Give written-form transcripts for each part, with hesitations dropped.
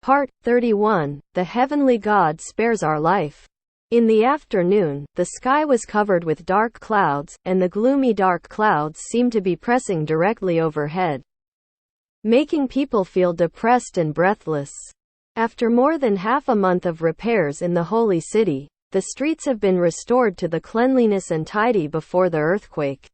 Part 31. The Heavenly God Spares Our Life. In the afternoon, the sky was covered with dark clouds, and the gloomy dark clouds seemed to be pressing directly overhead, making people feel depressed and breathless. After more than half a month of repairs in the Holy City, the streets have been restored to the cleanliness and tidy before the earthquake,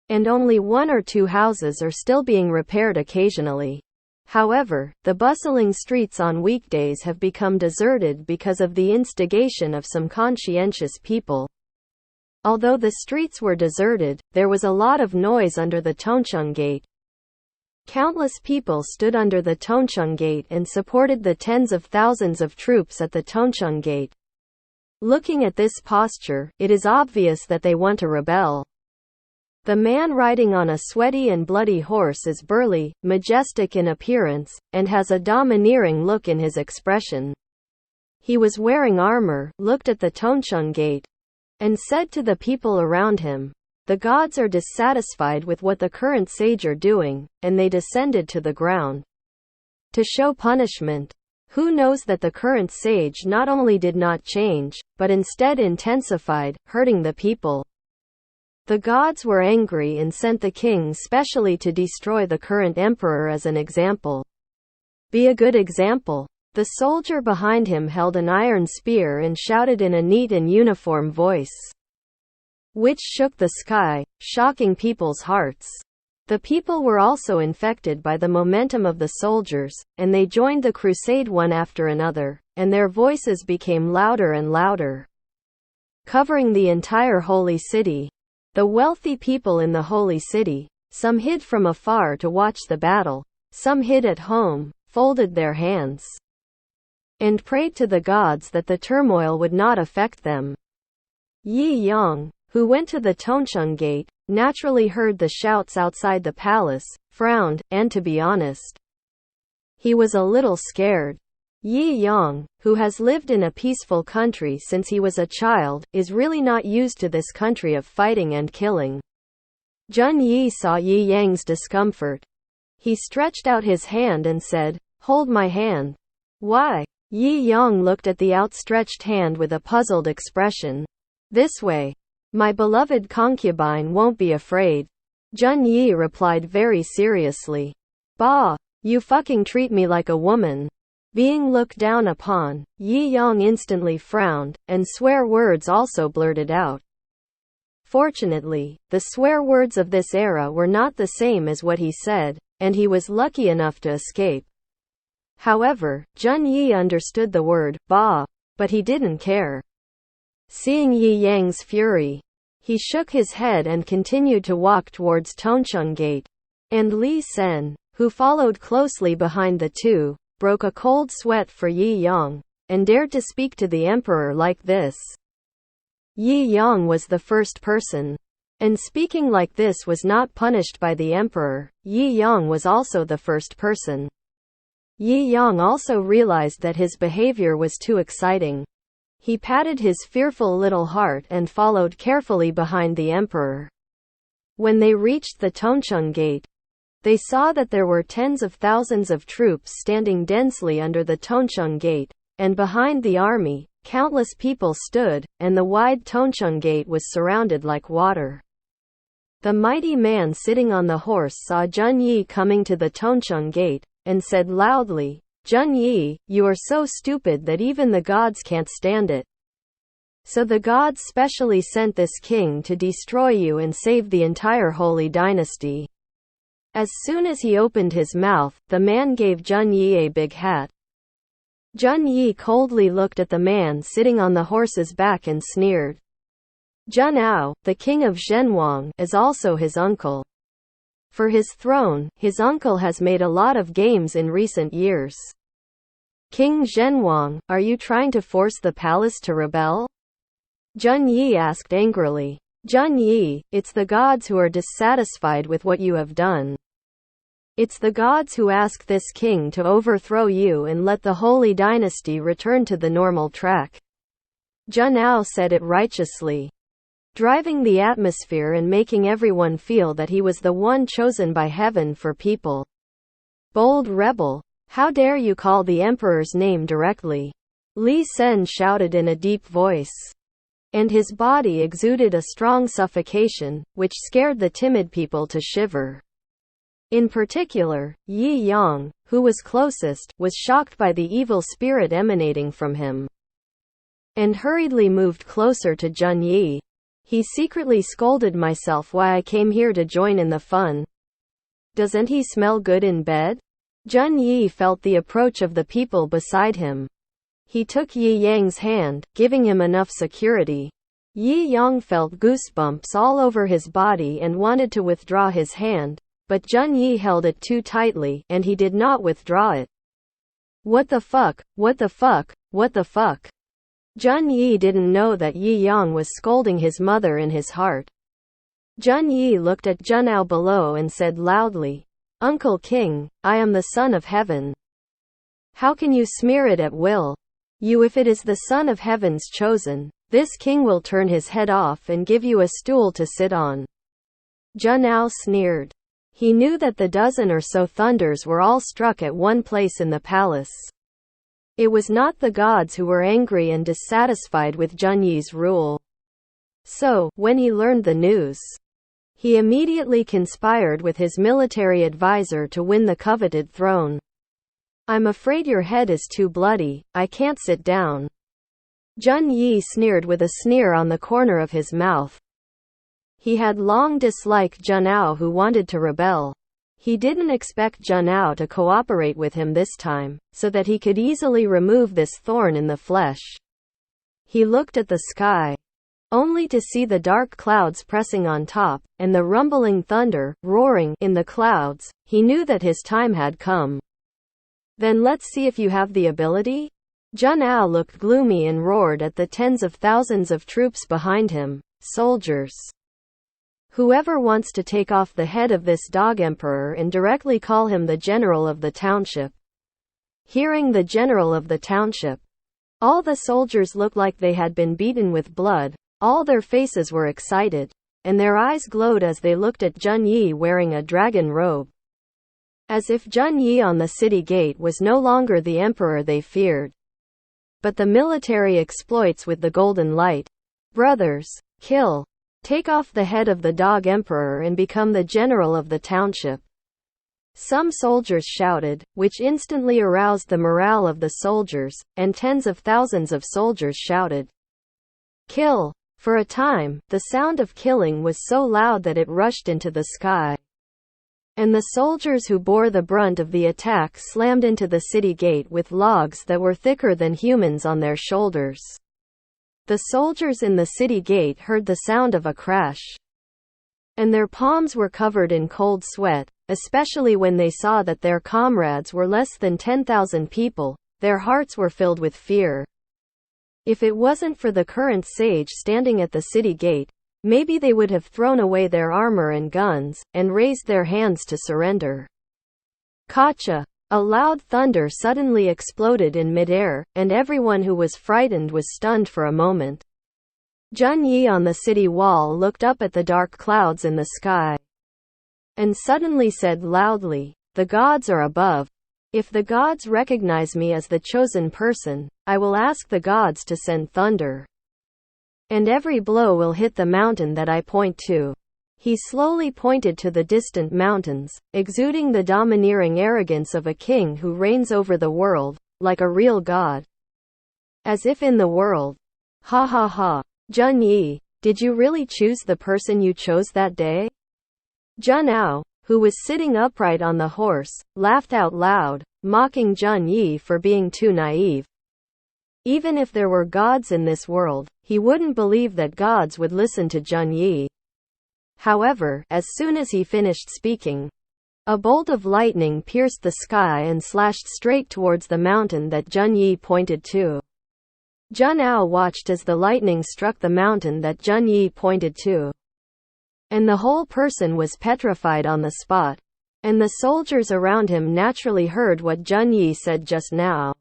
and only one or two houses are still being repaired occasionally. However, the bustling streets on weekdays have become deserted because of the instigation of some conscientious people. Although the streets were deserted, there was a lot of noise under the Tonchung Gate. Countless people stood under the Tonchung Gate and supported the tens of thousands of troops at the Tonchung Gate. Looking at this posture, it is obvious that they want to rebel. The man riding on a sweaty and bloody horse is burly, majestic in appearance, and has a domineering look in his expression. He was wearing armor, looked at the Tonchung Gate, and said to the people around him, "The gods are dissatisfied with what the current sage are doing," and they descended to the ground to show punishment. Who knows that the current sage not only did not change, but instead intensified, hurting the people. The gods were angry and sent the king specially to destroy the current emperor as an example. Be a good example. The soldier behind him held an iron spear and shouted in a neat and uniform voice, which shook the sky, shocking people's hearts. The people were also infected by the momentum of the soldiers, and they joined the crusade one after another, and their voices became louder and louder, covering the entire holy city. The wealthy people in the holy city, some hid from afar to watch the battle, some hid at home, folded their hands, and prayed to the gods that the turmoil would not affect them. Yi Yang, who went to the Tonchung Gate, naturally heard the shouts outside the palace, frowned, and to be honest, he was a little scared. Yi Yang, who has lived in a peaceful country since he was a child, is really not used to this country of fighting and killing. Jun Yi saw Yi Yang's discomfort. He stretched out his hand and said, "Hold my hand." "Why?" Yi Yang looked at the outstretched hand with a puzzled expression. "This way. My beloved concubine won't be afraid." Jun Yi replied very seriously. "Bah, you fucking treat me like a woman." Being looked down upon, Yi Yang instantly frowned, and swear words also blurted out. Fortunately, the swear words of this era were not the same as what he said, and he was lucky enough to escape. However, Jun Yi understood the word, "ba," but he didn't care. Seeing Yi Yang's fury, he shook his head and continued to walk towards Tonchung Gate. And Li Sen, who followed closely behind the two, broke a cold sweat for Yi Yang, and dared to speak to the emperor like this. Yi Yang was the first person, and speaking like this was not punished by the emperor. Yi Yang was also the first person. Yi Yang also realized that his behavior was too exciting. He patted his fearful little heart and followed carefully behind the emperor. When they reached the Tonchung Gate, they saw that there were tens of thousands of troops standing densely under the Tonchung Gate, and behind the army, countless people stood, and the wide Tonchung Gate was surrounded like water. The mighty man sitting on the horse saw Jun Yi coming to the Tonchung Gate, and said loudly, "Jun Yi, you are so stupid that even the gods can't stand it. So the gods specially sent this king to destroy you and save the entire Holy Dynasty." As soon as he opened his mouth, the man gave Jun Yi a big hat. Jun Yi coldly looked at the man sitting on the horse's back and sneered. Jun Ao, the king of Zhenwang, is also his uncle. For his throne, his uncle has made a lot of games in recent years. "King Zhenwang, are you trying to force the palace to rebel?" Jun Yi asked angrily. "Jun Yi, it's the gods who are dissatisfied with what you have done. It's the gods who ask this king to overthrow you and let the Holy Dynasty return to the normal track." Jun Ao said it righteously, driving the atmosphere and making everyone feel that he was the one chosen by heaven for people. Bold rebel. How dare you call the emperor's name directly? Li Sen shouted in a deep voice. And his body exuded a strong suffocation, which scared the timid people to shiver. In particular, Yi Yang, who was closest, was shocked by the evil spirit emanating from him, and hurriedly moved closer to Jun Yi. He secretly scolded myself why I came here to join in the fun. Doesn't he smell good in bed? Jun Yi felt the approach of the people beside him. He took Yi Yang's hand, giving him enough security. Yi Yang felt goosebumps all over his body and wanted to withdraw his hand, but Jun Yi held it too tightly, and he did not withdraw it. What the fuck, what the fuck, what the fuck? Jun Yi didn't know that Yi Yang was scolding his mother in his heart. Jun Yi looked at Junao below and said loudly, "Uncle King, I am the son of heaven. How can you smear it at will? If it is the son of heaven's chosen, this king will turn his head off and give you a stool to sit on." Junao sneered. He knew that the dozen or so thunders were all struck at one place in the palace. It was not the gods who were angry and dissatisfied with Jun Yi's rule. So, when he learned the news, he immediately conspired with his military advisor to win the coveted throne. "I'm afraid your head is too bloody, I can't sit down." Jun Yi sneered with a sneer on the corner of his mouth. He had long disliked Junao, who wanted to rebel. He didn't expect Junao to cooperate with him this time, so that he could easily remove this thorn in the flesh. He looked at the sky, only to see the dark clouds pressing on top, and the rumbling thunder, roaring, in the clouds. He knew that his time had come. "Then let's see if you have the ability?" Junao looked gloomy and roared at the tens of thousands of troops behind him. "Soldiers! Whoever wants to take off the head of this dog emperor and directly call him the general of the township." Hearing the general of the township, all the soldiers looked like they had been beaten with blood. All their faces were excited, and their eyes glowed as they looked at Jun Yi wearing a dragon robe. As if Jun Yi on the city gate was no longer the emperor they feared, but the military exploits with the golden light. "Brothers, kill! Take off the head of the dog emperor and become the general of the township." Some soldiers shouted, which instantly aroused the morale of the soldiers, and tens of thousands of soldiers shouted, "Kill!" For a time, the sound of killing was so loud that it rushed into the sky, and the soldiers who bore the brunt of the attack slammed into the city gate with logs that were thicker than humans on their shoulders. The soldiers in the city gate heard the sound of a crash, and their palms were covered in cold sweat, especially when they saw that their comrades were less than 10,000 people. Their hearts were filled with fear. If it wasn't for the current sage standing at the city gate, maybe they would have thrown away their armor and guns, and raised their hands to surrender. Kacha! A loud thunder suddenly exploded in midair, and everyone who was frightened was stunned for a moment. Jun Yi on the city wall looked up at the dark clouds in the sky, and suddenly said loudly, "The gods are above. If the gods recognize me as the chosen person, I will ask the gods to send thunder, and every blow will hit the mountain that I point to." He slowly pointed to the distant mountains, exuding the domineering arrogance of a king who reigns over the world, like a real god. As if in the world. Ha ha ha. Jun Yi, did you really choose the person you chose that day? Junao, who was sitting upright on the horse, laughed out loud, mocking Jun Yi for being too naive. Even if there were gods in this world, he wouldn't believe that gods would listen to Jun Yi. However, as soon as he finished speaking, a bolt of lightning pierced the sky and slashed straight towards the mountain that Jun Yi pointed to. Junao watched as the lightning struck the mountain that Jun Yi pointed to, and the whole person was petrified on the spot, and the soldiers around him naturally heard what Jun Yi said just now.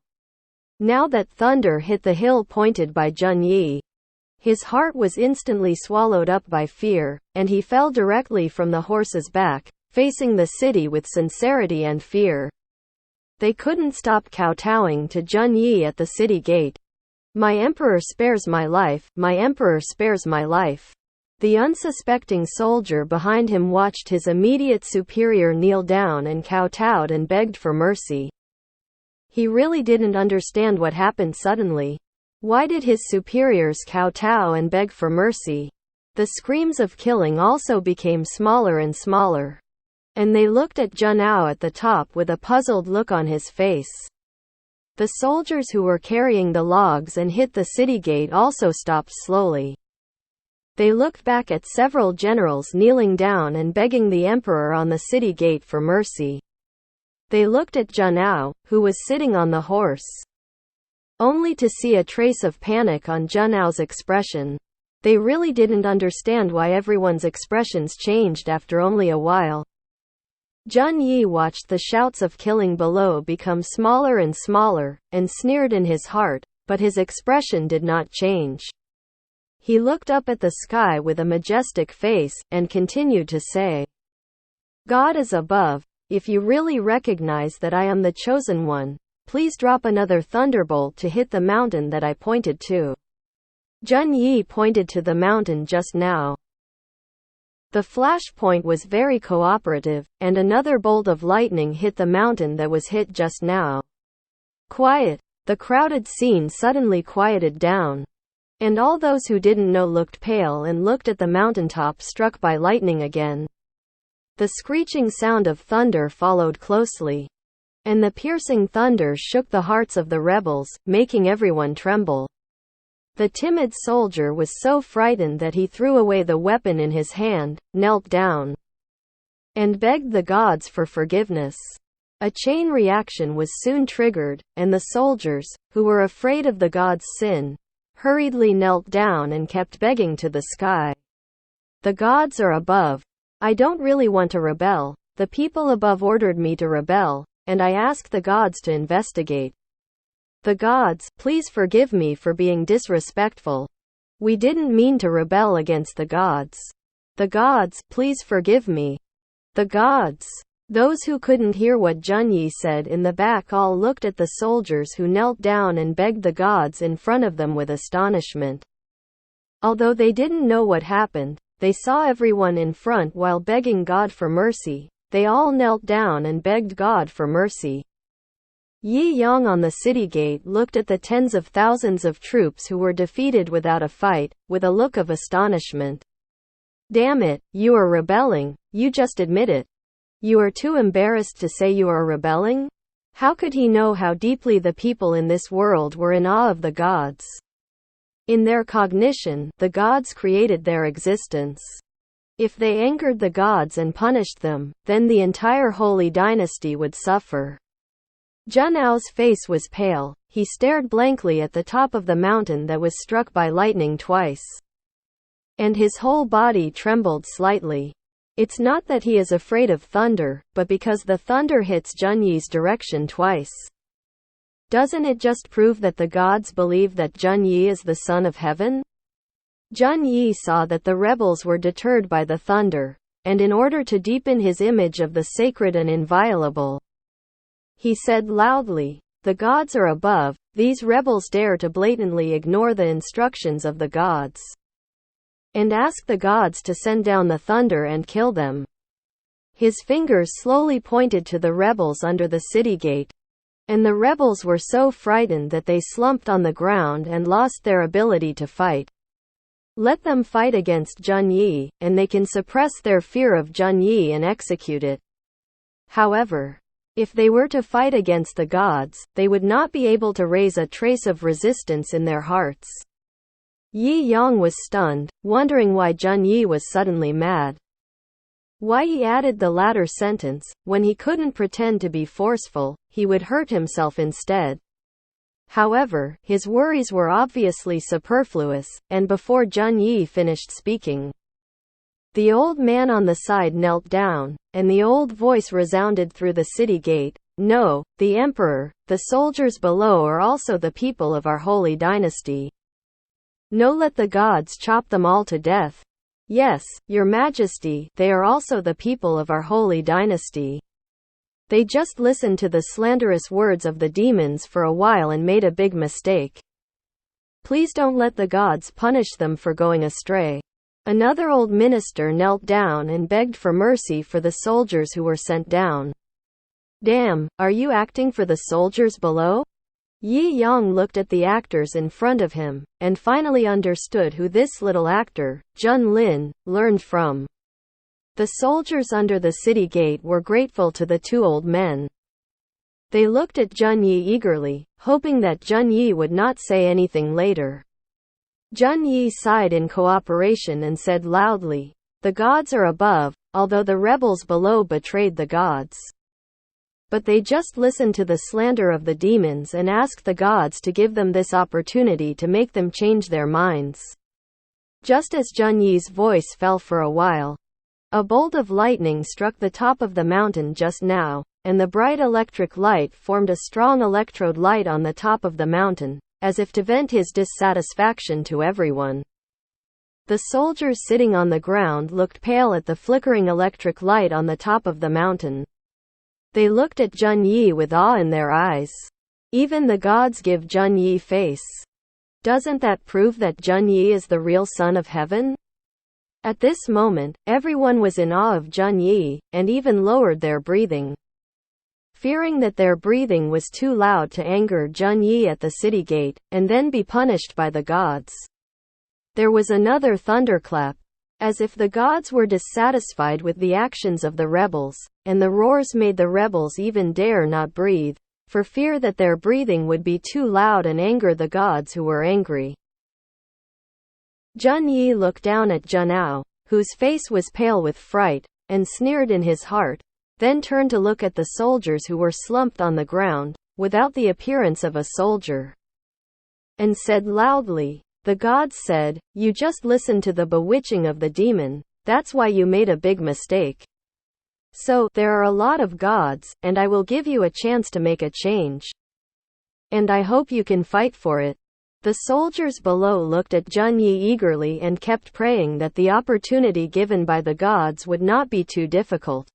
Now that thunder hit the hill pointed by Jun Yi, his heart was instantly swallowed up by fear, and he fell directly from the horse's back, facing the city with sincerity and fear. They couldn't stop kowtowing to Jun Yi at the city gate. "My emperor spares my life, my emperor spares my life." The unsuspecting soldier behind him watched his immediate superior kneel down and kowtowed and begged for mercy. He really didn't understand what happened suddenly. Why did his superiors kowtow and beg for mercy? The screams of killing also became smaller and smaller. And they looked at Junao at the top with a puzzled look on his face. The soldiers who were carrying the logs and hit the city gate also stopped slowly. They looked back at several generals kneeling down and begging the emperor on the city gate for mercy. They looked at Junao, who was sitting on the horse, only to see a trace of panic on Junao's expression. They really didn't understand why everyone's expressions changed after only a while. Jun Yi watched the shouts of killing below become smaller and smaller, and sneered in his heart, but his expression did not change. He looked up at the sky with a majestic face, and continued to say, "God is above. If you really recognize that I am the chosen one, please drop another thunderbolt to hit the mountain that I pointed to." Jun Yi pointed to the mountain just now. The flashpoint was very cooperative, and another bolt of lightning hit the mountain that was hit just now. Quiet. The crowded scene suddenly quieted down. And all those who didn't know looked pale and looked at the mountaintop struck by lightning again. The screeching sound of thunder followed closely. And the piercing thunder shook the hearts of the rebels, making everyone tremble. The timid soldier was so frightened that he threw away the weapon in his hand, knelt down, and begged the gods for forgiveness. A chain reaction was soon triggered, and the soldiers, who were afraid of the gods' sin, hurriedly knelt down and kept begging to the sky. "The gods are above. I don't really want to rebel. The people above ordered me to rebel, and I asked the gods to investigate. The gods, please forgive me for being disrespectful. We didn't mean to rebel against the gods. The gods, please forgive me. The gods." Those who couldn't hear what Jun Yi said in the back all looked at the soldiers who knelt down and begged the gods in front of them with astonishment. Although they didn't know what happened, they saw everyone in front while begging God for mercy. They all knelt down and begged God for mercy. Yi Yang on the city gate looked at the tens of thousands of troops who were defeated without a fight, with a look of astonishment. "Damn it, you are rebelling, you just admit it. You are too embarrassed to say you are rebelling?" How could he know how deeply the people in this world were in awe of the gods? In their cognition, the gods created their existence. If they angered the gods and punished them, then the entire Holy Dynasty would suffer. Junao's face was pale. He stared blankly at the top of the mountain that was struck by lightning twice. And his whole body trembled slightly. It's not that he is afraid of thunder, but because the thunder hits Jun Yi's direction twice. Doesn't it just prove that the gods believe that Jun Yi is the son of heaven? Jun Yi saw that the rebels were deterred by the thunder, and in order to deepen his image of the sacred and inviolable, he said loudly, "The gods are above." These rebels dare to blatantly ignore the instructions of the gods and ask the gods to send down the thunder and kill them. His fingers slowly pointed to the rebels under the city gate, and the rebels were so frightened that they slumped on the ground and lost their ability to fight. Let them fight against Jun Yi, and they can suppress their fear of Jun Yi and execute it. However, if they were to fight against the gods, they would not be able to raise a trace of resistance in their hearts. Yi Yang was stunned, wondering why Jun Yi was suddenly mad. Why he added the latter sentence, when he couldn't pretend to be forceful, he would hurt himself instead. However, his worries were obviously superfluous, and before Jun Yi finished speaking, the old man on the side knelt down, and the old voice resounded through the city gate. "No, the emperor, the soldiers below are also the people of our holy dynasty. No, let the gods chop them all to death. Yes, your majesty, they are also the people of our holy dynasty. They just listened to the slanderous words of the demons for a while and made a big mistake. Please don't let the gods punish them for going astray. Another old minister knelt down and begged for mercy for the soldiers who were sent down. Damn, are you acting for the soldiers below? Yi Yang looked at the actors in front of him, and finally understood who this little actor, Jun Lin, learned from. The soldiers under the city gate were grateful to the two old men. They looked at Jun Yi eagerly, hoping that Jun Yi would not say anything later. Jun Yi sighed in cooperation and said loudly, "The gods are above, although the rebels below betrayed the gods. But they just listened to the slander of the demons and asked the gods to give them this opportunity to make them change their minds." Just as Jun Yi's voice fell for a while, a bolt of lightning struck the top of the mountain just now, and the bright electric light formed a strong electrode light on the top of the mountain, as if to vent his dissatisfaction to everyone. The soldiers sitting on the ground looked pale at the flickering electric light on the top of the mountain. They looked at Jun Yi with awe in their eyes. Even the gods give Jun Yi face. Doesn't that prove that Jun Yi is the real son of heaven? At this moment, everyone was in awe of Jun Yi, and even lowered their breathing. Fearing that their breathing was too loud to anger Jun Yi at the city gate, and then be punished by the gods. There was another thunderclap, as if the gods were dissatisfied with the actions of the rebels, and the roars made the rebels even dare not breathe, for fear that their breathing would be too loud and anger the gods who were angry. Jun Yi looked down at Junao, whose face was pale with fright, and sneered in his heart, then turned to look at the soldiers who were slumped on the ground, without the appearance of a soldier, and said loudly, "The gods said, you just listened to the bewitching of the demon, that's why you made a big mistake. So, there are a lot of gods, and I will give you a chance to make a change. And I hope you can fight for it." The soldiers below looked at Jun Yi eagerly and kept praying that the opportunity given by the gods would not be too difficult.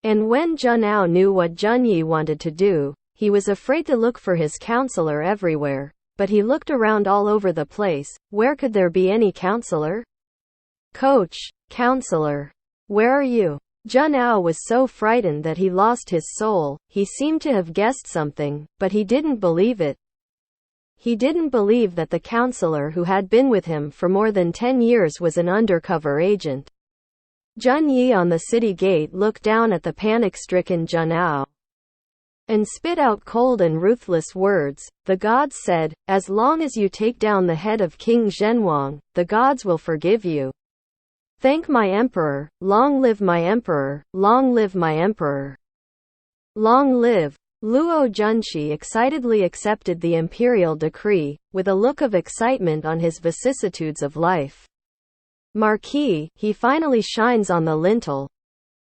And when Junao knew what Jun Yi wanted to do, he was afraid to look for his counselor everywhere, but he looked around all over the place. Where could there be any counselor? "Coach, counselor, where are you?" Junao was so frightened that he lost his soul. He seemed to have guessed something, but he didn't believe it. He didn't believe that the counselor who had been with him for more than 10 years was an undercover agent. Jun Yi on the city gate looked down at the panic-stricken Junao and spit out cold and ruthless words. "The gods said, as long as you take down the head of King Zhenwang, the gods will forgive you. Thank my emperor, long live my emperor, long live my emperor. Long live." Luo Junshi excitedly accepted the imperial decree, with a look of excitement on his vicissitudes of life. "Marquis, he finally shines on the lintel."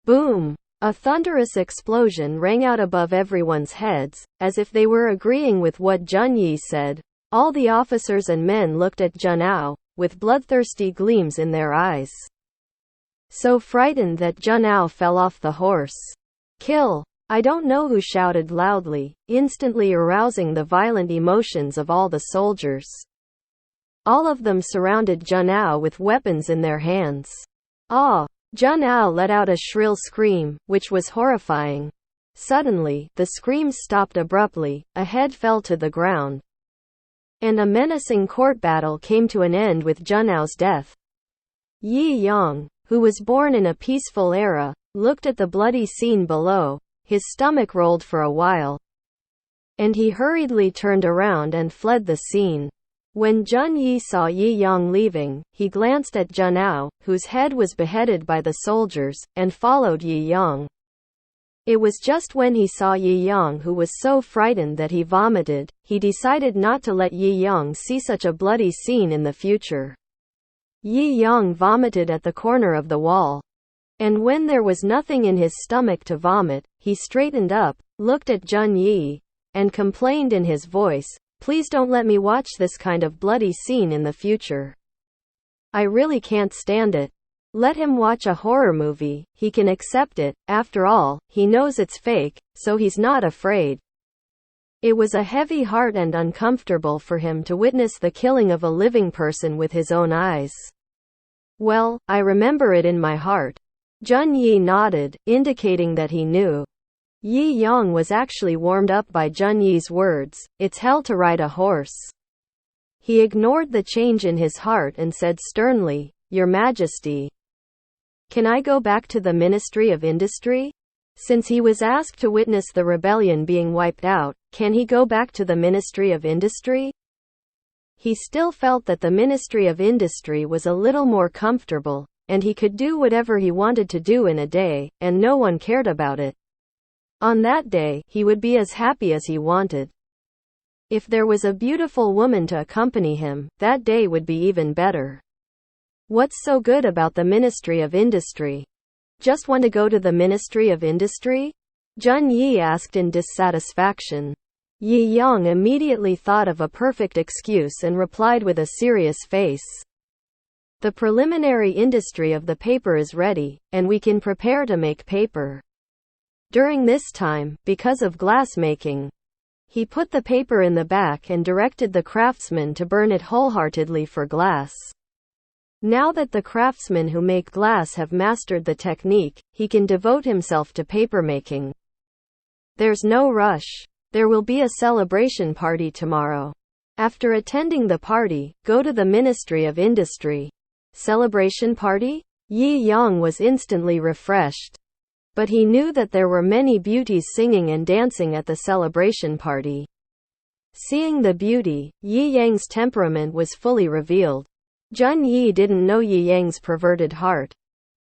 Boom! A thunderous explosion rang out above everyone's heads, as if they were agreeing with what Jun Yi said. All the officers and men looked at Junao, with bloodthirsty gleams in their eyes. So frightened that Junao fell off the horse. "Kill!" I don't know who shouted loudly, instantly arousing the violent emotions of all the soldiers. All of them surrounded Junao with weapons in their hands. "Ah!" Junao let out a shrill scream, which was horrifying. Suddenly, the screams stopped abruptly, a head fell to the ground, and a menacing court battle came to an end with Junao's death. Yi Yang, who was born in a peaceful era, looked at the bloody scene below. His stomach rolled for a while, and he hurriedly turned around and fled the scene. When Jun Yi saw Yi Yang leaving, he glanced at Junao, whose head was beheaded by the soldiers, and followed Yi Yang. It was just when he saw Yi Yang who was so frightened that he vomited. He decided not to let Yi Yang see such a bloody scene in the future. Yi Yang vomited at the corner of the wall. And when there was nothing in his stomach to vomit, he straightened up, looked at Jun Yi, and complained in his voice, "Please don't let me watch this kind of bloody scene in the future. I really can't stand it." Let him watch a horror movie, he can accept it, after all, he knows it's fake, so he's not afraid. It was a heavy heart and uncomfortable for him to witness the killing of a living person with his own eyes. Well, I remember it in my heart. Jun Yi nodded, indicating that he knew. Yi Yang was actually warmed up by Jun Yi's words, "It's hell to ride a horse." He ignored the change in his heart and said sternly, "Your Majesty, can I go back to the Ministry of Industry?" Since he was asked to witness the rebellion being wiped out, can he go back to the Ministry of Industry? He still felt that the Ministry of Industry was a little more comfortable, and he could do whatever he wanted to do in a day, and no one cared about it. On that day, he would be as happy as he wanted. If there was a beautiful woman to accompany him, that day would be even better. What's so good about the Ministry of Industry? Just want to go to the Ministry of Industry? Jun Yi asked in dissatisfaction. Yi Yang immediately thought of a perfect excuse and replied with a serious face. The preliminary industry of the paper is ready, and we can prepare to make paper. During this time, because of glass making, he put the paper in the back and directed the craftsmen to burn it wholeheartedly for glass. Now that the craftsmen who make glass have mastered the technique, he can devote himself to papermaking. There's no rush. There will be a celebration party tomorrow. After attending the party, go to the Ministry of Industry. Celebration party? Yi Yang was instantly refreshed. But he knew that there were many beauties singing and dancing at the celebration party. Seeing the beauty, Yi Yang's temperament was fully revealed. Jun Yi didn't know Yi Yang's perverted heart.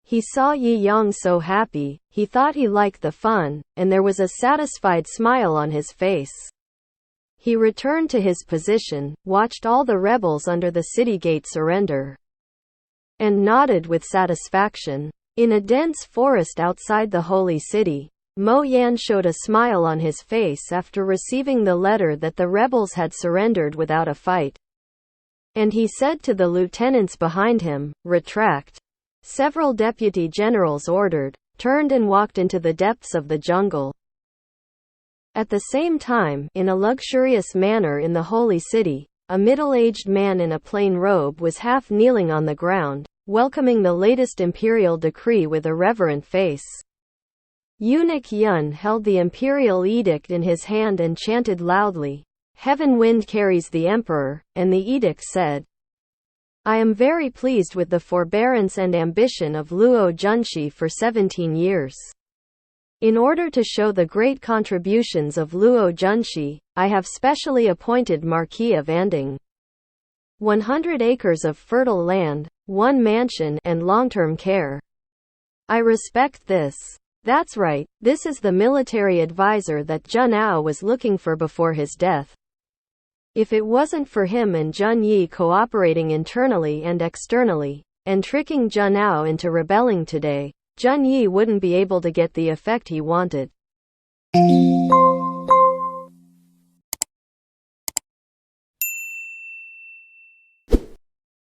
He saw Yi Yang so happy, he thought he liked the fun, and there was a satisfied smile on his face. He returned to his position, watched all the rebels under the city gate surrender, and nodded with satisfaction. In a dense forest outside the holy city, Mo Yan showed a smile on his face after receiving the letter that the rebels had surrendered without a fight. And he said to the lieutenants behind him, "Retract." Several deputy generals ordered, turned and walked into the depths of the jungle. At the same time, in a luxurious manner in the holy city, a middle-aged man in a plain robe was half kneeling on the ground, welcoming the latest imperial decree with a reverent face. Eunuch Yun held the imperial edict in his hand and chanted loudly, "Heaven wind carries the emperor," and the edict said, "I am very pleased with the forbearance and ambition of Luo Junshi for 17 years. In order to show the great contributions of Luo Junshi, I have specially appointed Marquis of Anding. 100 acres of fertile land, 1 mansion, and long-term care. I respect this." That's right, this is the military advisor that Jun Ao was looking for before his death. If it wasn't for him and Jun Yi cooperating internally and externally, and tricking Jun Ao into rebelling today, Jun Yi wouldn't be able to get the effect he wanted.